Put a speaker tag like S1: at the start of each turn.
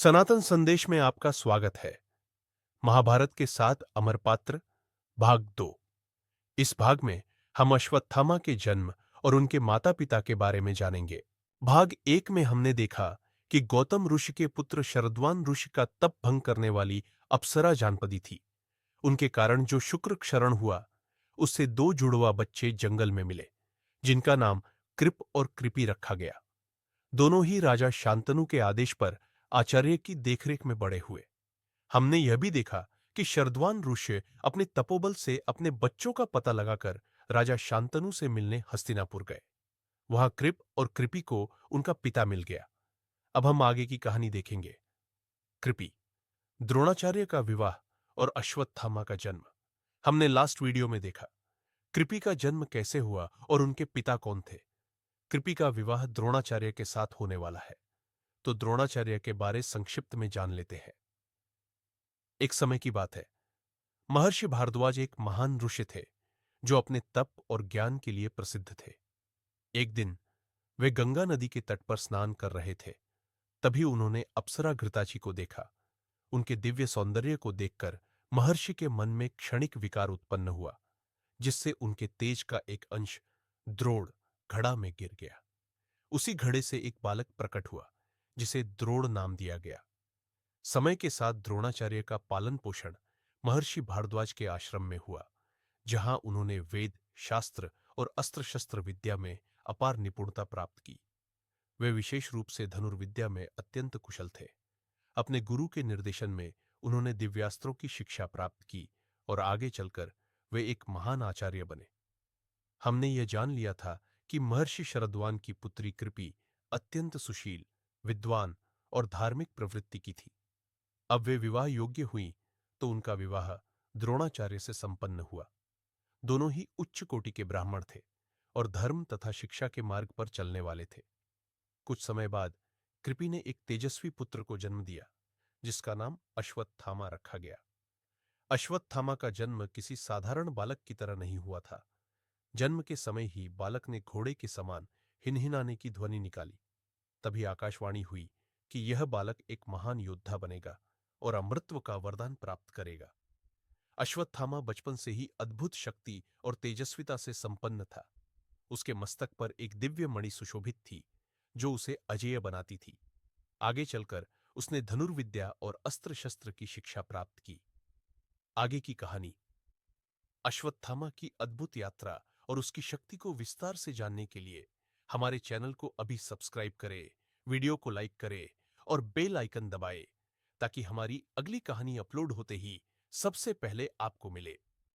S1: सनातन संदेश में आपका स्वागत है। महाभारत के 7 अमर पात्र, भाग 2। इस भाग में हम अश्वत्थामा के जन्म और उनके माता पिता के बारे में जानेंगे। भाग 1 में हमने देखा कि गौतम ऋषि के पुत्र शरद्वान ऋषि का तप भंग करने वाली अप्सरा जानपदी थी। उनके कारण जो शुक्र क्षरण हुआ, उससे 2 जुड़वा बच्चे जंगल में मिले, जिनका नाम कृप और कृपी रखा गया। दोनों ही राजा शांतनु के आदेश पर आचार्य की देखरेख में बड़े हुए। हमने यह भी देखा कि शरद्वान ऋषि अपने तपोबल से अपने बच्चों का पता लगाकर राजा शांतनु से मिलने हस्तिनापुर गए। वहां कृप और कृपी को उनका पिता मिल गया। अब हम आगे की कहानी देखेंगे। कृपि, द्रोणाचार्य का विवाह और अश्वत्थामा का जन्म हमने लास्ट वीडियो में देखा। कृपि का जन्म कैसे हुआ और उनके पिता कौन थे। कृपि का विवाह द्रोणाचार्य के साथ होने वाला है, तो द्रोणाचार्य के बारे संक्षिप्त में जान लेते हैं। एक समय की बात है, महर्षि भारद्वाज एक महान ऋषि थे जो अपने तप और ज्ञान के लिए प्रसिद्ध थे। एक दिन वे गंगा नदी के तट पर स्नान कर रहे थे। तभी उन्होंने अप्सरा घृताची को देखा। उनके दिव्य सौंदर्य को देखकर महर्षि के मन में क्षणिक विकार उत्पन्न हुआ, जिससे उनके तेज का एक अंश द्रोण घड़ा में गिर गया। उसी घड़े से एक बालक प्रकट हुआ, जिसे द्रोण नाम दिया गया। समय के साथ द्रोणाचार्य का पालन पोषण महर्षि भारद्वाज के आश्रम में हुआ, जहां उन्होंने वेद, शास्त्र और अस्त्र शस्त्र विद्या में अपार निपुणता प्राप्त की। वे विशेष रूप से धनुर्विद्या में अत्यंत कुशल थे। अपने गुरु के निर्देशन में उन्होंने दिव्यास्त्रों की शिक्षा प्राप्त की और आगे चलकर वे एक महान आचार्य बने। हमने यह जान लिया था कि महर्षि शरद्वान की पुत्री कृपि अत्यंत सुशील, विद्वान और धार्मिक प्रवृत्ति की थी। अब वे विवाह योग्य हुई तो उनका विवाह द्रोणाचार्य से संपन्न हुआ। दोनों ही उच्च कोटि के ब्राह्मण थे और धर्म तथा शिक्षा के मार्ग पर चलने वाले थे। कुछ समय बाद कृपि ने एक तेजस्वी पुत्र को जन्म दिया, जिसका नाम अश्वत्थामा रखा गया। अश्वत्थामा का जन्म किसी साधारण बालक की तरह नहीं हुआ था। जन्म के समय ही बालक ने घोड़े के समान हिनहिनाने की ध्वनि निकाली। तभी आकाशवाणी हुई कि यह बालक एक महान योद्धा बनेगा और अमृतत्व का वरदान प्राप्त करेगा। अश्वत्थामा बचपन से ही अद्भुत शक्ति और तेजस्विता से संपन्न था। उसके मस्तक पर एक दिव्य मणि सुशोभित थी, जो उसे अजेय बनाती थी। आगे चलकर उसने धनुर्विद्या और अस्त्र शस्त्र की शिक्षा प्राप्त की। आगे की कहानी। अश्वत्थामा की अद्भुत यात्रा और उसकी शक्ति को विस्तार से जानने के लिए हमारे चैनल को अभी सब्सक्राइब करें, वीडियो को लाइक करें और बेल आइकन दबाएं, ताकि हमारी अगली कहानी अपलोड होते ही सबसे पहले आपको मिले।